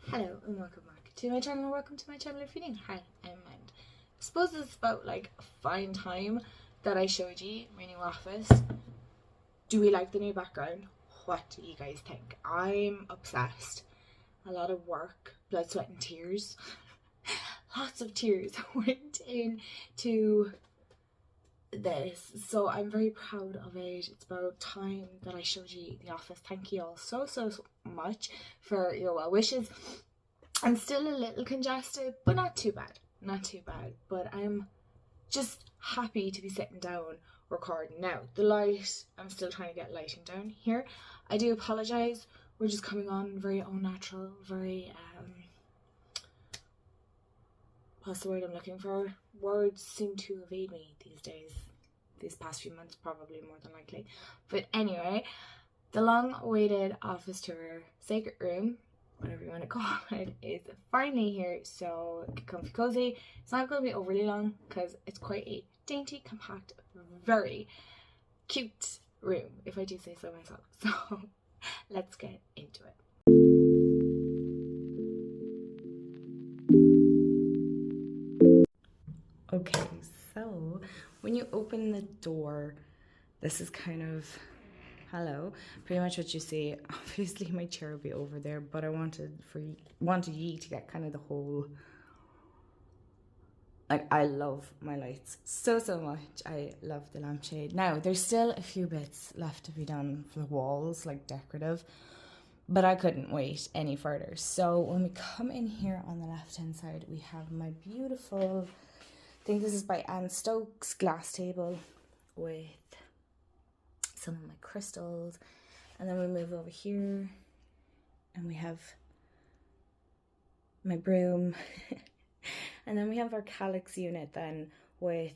Hello and welcome back to my channel, welcome to my channel if you're new. Hi, I'm Mind. I suppose it's about like a fine time that I showed you my new office. Do we like the new background? What do you guys think? I'm obsessed. A lot of work, blood, sweat and tears. Lots of tears went into this, so I'm very proud of it. It's about time that I showed you the office. Thank you all so much for your well wishes. I'm still a little congested, but not too bad, but I'm just happy to be sitting down recording now. The light, I'm still trying to get lighting down here. I do apologize, we're just coming on very unnatural, very what's the word I'm looking for? Words seem to evade me these days. These past few months, probably more than likely. But anyway, the long-awaited office tour, sacred room, whatever you want to call it, is finally here. So get comfy cozy. It's not going to be overly long because it's quite a dainty, compact, very cute room, if I do say so myself. So let's get into it. Okay, so when you open the door, this is kind of, hello, pretty much what you see. Obviously my chair will be over there, but I wanted you to get kind of the whole, like, I love my lights so much. I love the lampshade. Now there's still a few bits left to be done for the walls, like decorative, but I couldn't wait any further. So when we come in here on the left hand side, we have my beautiful, I think this is by Anne Stokes, glass table with some of my crystals. And then we move over here and we have my broom. And then we have our calyx unit then with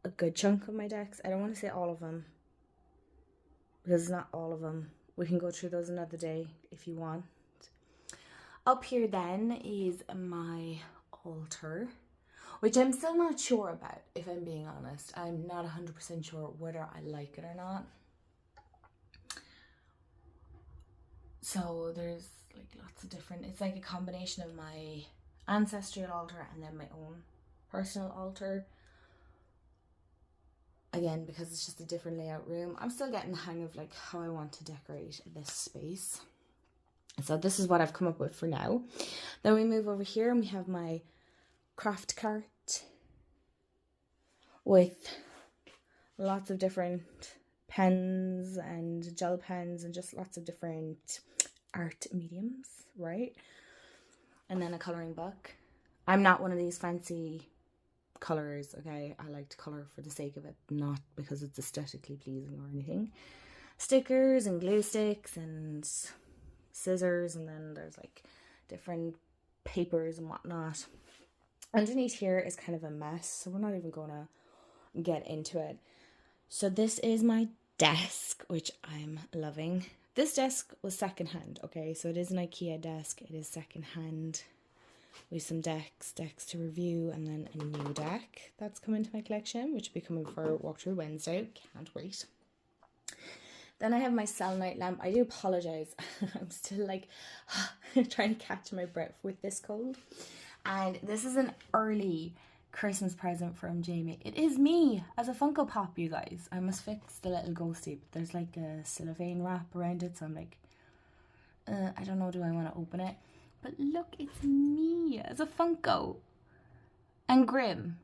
a good chunk of my decks. I don't want to say all of them because it's not all of them. We can go through those another day if you want. Up here then is my altar, which I'm still not sure about, if I'm being honest. I'm not 100% sure whether I like it or not. So there's like lots of different, it's like a combination of my ancestral altar and then my own personal altar. Again, because it's just a different layout room. I'm still getting the hang of like how I want to decorate this space. So this is what I've come up with for now. Then we move over here and we have my craft cart with lots of different pens and gel pens and just lots of different art mediums, right? And then a colouring book. I'm not one of these fancy colours, okay? I like to colour for the sake of it, not because it's aesthetically pleasing or anything. Stickers and glue sticks and scissors, and then there's like different papers and whatnot. Underneath here is kind of a mess, so we're not even gonna get into it. So this is my desk, which I'm loving. This desk was secondhand, okay? So it is an IKEA desk, it is secondhand. We have some decks to review, and then a new deck that's come into my collection, which will be coming for walkthrough Wednesday. Can't wait. Then I have my selenite lamp. I do apologise. I'm still like trying to catch my breath with this cold. And this is an early Christmas present from Jamie. It is me as a Funko Pop, you guys. I must fix the little ghosty, but there's like a cellophane wrap around it, so I'm like, I don't know, do I want to open it? But look, it's me as a Funko. And Grim.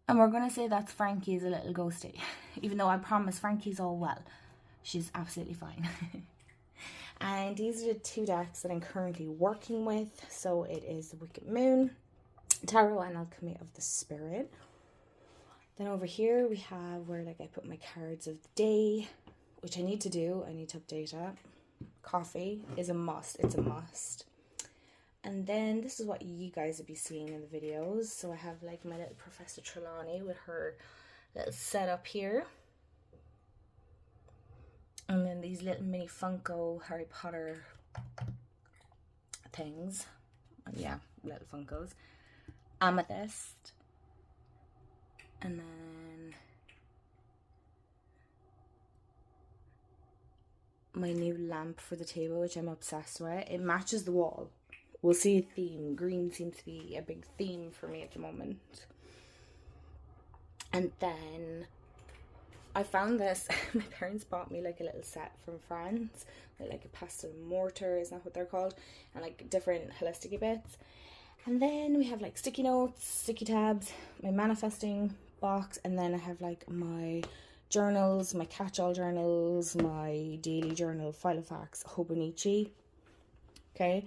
And we're going to say that's Frankie's a little ghosty. Even though I promise Frankie's all well. She's absolutely fine. And these are the two decks that I'm currently working with. So it is the Wicked Moon, Tarot, and Alchemy of the Spirit. Then over here we have where like I put my cards of the day, which I need to do. I need to update it. Coffee is a must. It's a must. And then this is what you guys will be seeing in the videos. So I have like my little Professor Trelawney with her little setup here. And then these little mini Funko Harry Potter things. Yeah, little Funkos. Amethyst. And then my new lamp for the table, which I'm obsessed with. It matches the wall. We'll see a theme. Green seems to be a big theme for me at the moment. And then I found this. My parents bought me like a little set from France, with like a pastel mortar, is that what they're called, and like different holistic bits. And then we have like sticky notes, sticky tabs, my manifesting box, and then I have like my journals, my catch-all journals, my daily journal, Filofax, Hobonichi. Okay,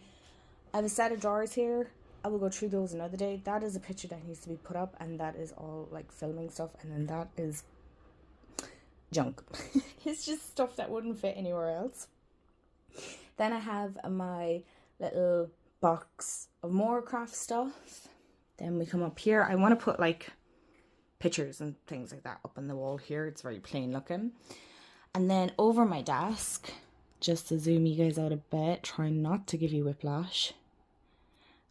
I have a set of drawers here. I will go through those another day. That is a picture that needs to be put up, and that is all like filming stuff, and then that is junk. It's just stuff that wouldn't fit anywhere else. Then I have my little box of more craft stuff. Then we come up here. I want to put like pictures and things like that up on the wall here. It's very plain looking. And then over my desk, just to zoom you guys out a bit, trying not to give you whiplash.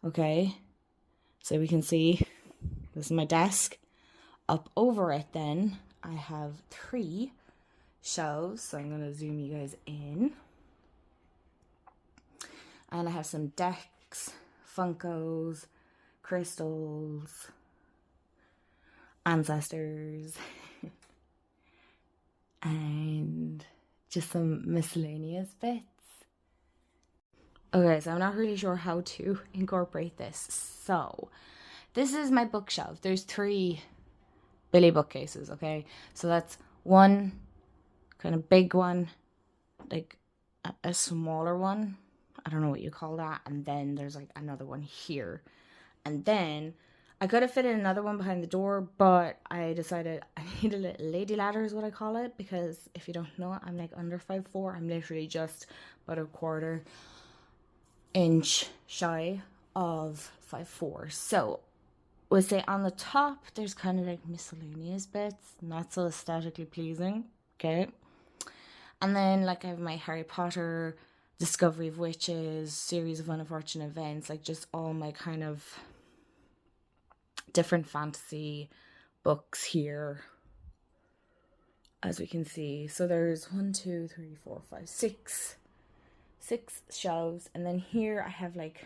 Okay, so we can see this is my desk. Up over it then I have 3 shelves, so I'm going to zoom you guys in. And I have some decks, Funkos, crystals, ancestors, and just some miscellaneous bits. Okay, so I'm not really sure how to incorporate this. So this is my bookshelf. There's 3 Billy bookcases, okay? So that's one kind of big one, like a smaller one. I don't know what you call that. And then there's like another one here. And then I could have fitted another one behind the door, but I decided I need a little lady ladder is what I call it. Because if you don't know, I'm like under 5'4". I'm literally just about a 1/4 inch shy of 5'4". So we'll say on the top there's kind of like miscellaneous bits, not so aesthetically pleasing, okay? And then like I have my Harry Potter, Discovery of Witches, Series of Unfortunate Events, like just all my kind of different fantasy books here, as we can see. So there's 1, 2, 3, 4, 5, 6 shelves. And then here I have like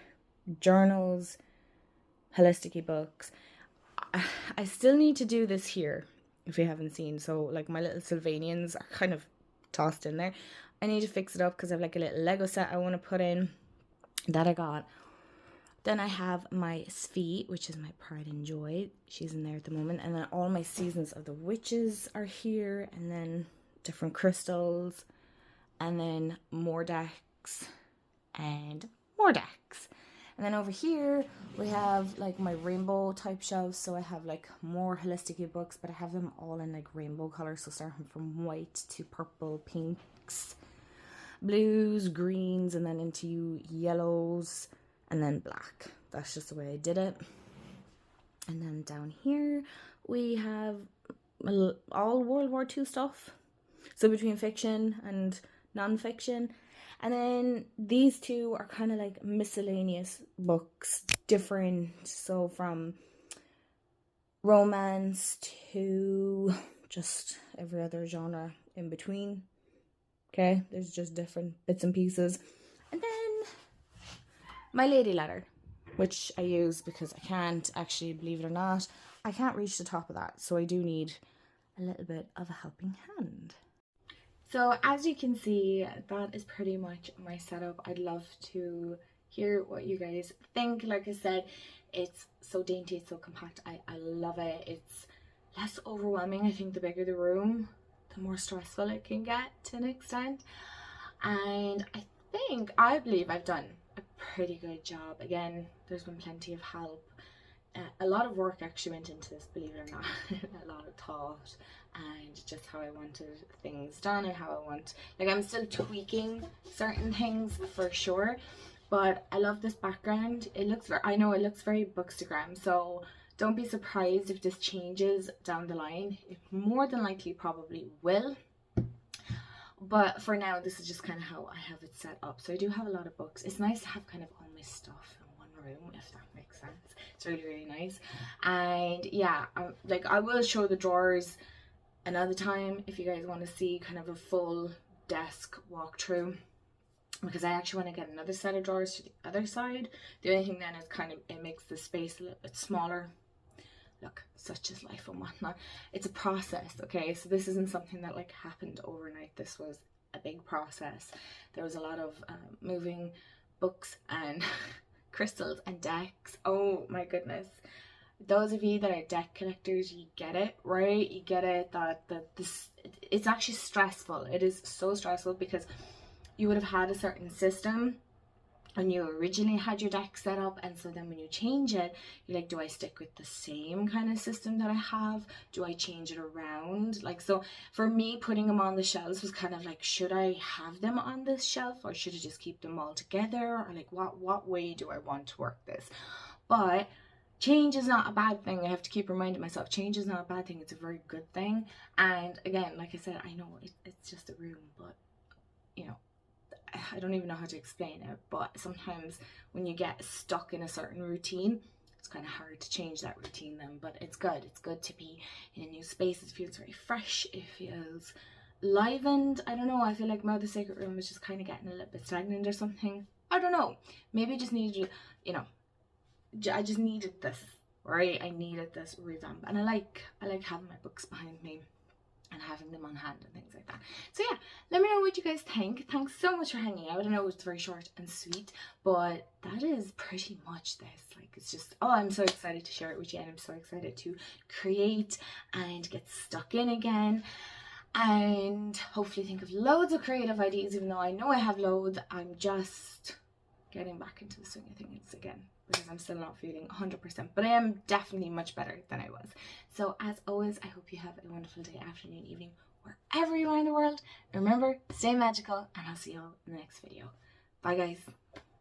journals, holistic books. I still need to do this here if you haven't seen. So like my little Sylvanians are kind of tossed in there. I need to fix it up because I have like a little Lego set I want to put in that I got. Then I have my Sfee, which is my pride and joy. She's in there at the moment. And then all my Seasons of the Witches are here. And then different crystals. And then more decks. And more decks. And then over here, we have like my rainbow type shelves. So I have like more holistic books, but I have them all in like rainbow colors. So starting from white to purple, pinks, blues, greens, and then into yellows, and then black. That's just the way I did it. And then down here, we have all World War II stuff. So between fiction and non-fiction. And then these 2 are kind of like miscellaneous books, different. So from romance to just every other genre in between. Okay, there's just different bits and pieces. And then my lady ladder, which I use because I can't actually, believe it or not, I can't reach the top of that. So I do need a little bit of a helping hand. So as you can see, that is pretty much my setup. I'd love to hear what you guys think. Like I said, it's so dainty, it's so compact. I love it. It's less overwhelming. I think the bigger the room, the more stressful it can get to an extent. And I believe I've done a pretty good job. Again, there's been plenty of help. A lot of work actually went into this, believe it or not. A lot of thought and just how I wanted things done and how I want, like I'm still tweaking certain things for sure, but I love this background. It looks, I know it looks very Bookstagram, so don't be surprised if this changes down the line. It more than likely probably will, but for now this is just kind of how I have it set up. So I do have a lot of books. It's nice to have kind of all my stuff in one room, if that makes sense. It's really nice. And yeah, like I will show the drawers another time if you guys want to see kind of a full desk walkthrough, because I actually want to get another set of drawers to the other side. The only thing then is kind of, it makes the space a little bit smaller. Look, such is life and whatnot. It's a process, okay? So this isn't something that like happened overnight. This was a big process. There was a lot of moving books and crystals and decks. Oh my goodness. Those of you that are deck collectors, you get it, right? You get it that this, it's actually stressful. It is so stressful because you would have had a certain system and you originally had your deck set up, and so then when you change it, you're like, do I stick with the same kind of system that I have? Do I change it around? Like, so for me, putting them on the shelves was kind of like, should I have them on this shelf, or should I just keep them all together? Or like, what way do I want to work this? But change is not a bad thing. I have to keep reminding myself, change is not a bad thing. It's a very good thing. And again, like I said, I know it's just a room, but you know, I don't even know how to explain it, but sometimes when you get stuck in a certain routine, it's kind of hard to change that routine then. But it's good to be in a new space. It feels very fresh, it feels livened. I don't know, I feel like my other sacred room was just kind of getting a little bit stagnant or something. I don't know, maybe I just needed, you know, I just needed this, right? I needed this revamp, and I like having my books behind me and having them on hand and things like that. So yeah, let me know what you guys think. Thanks so much for hanging out. I know it's very short and sweet, but that is pretty much this. Like, it's just, oh, I'm so excited to share it with you, and I'm so excited to create and get stuck in again, and hopefully think of loads of creative ideas. Even though I know I have loads, I'm just getting back into the swing of things again, because I'm still not feeling 100%, but I am definitely much better than I was. So as always, I hope you have a wonderful day, afternoon, evening, wherever you are in the world. Remember, stay magical, and I'll see you all in the next video. Bye guys.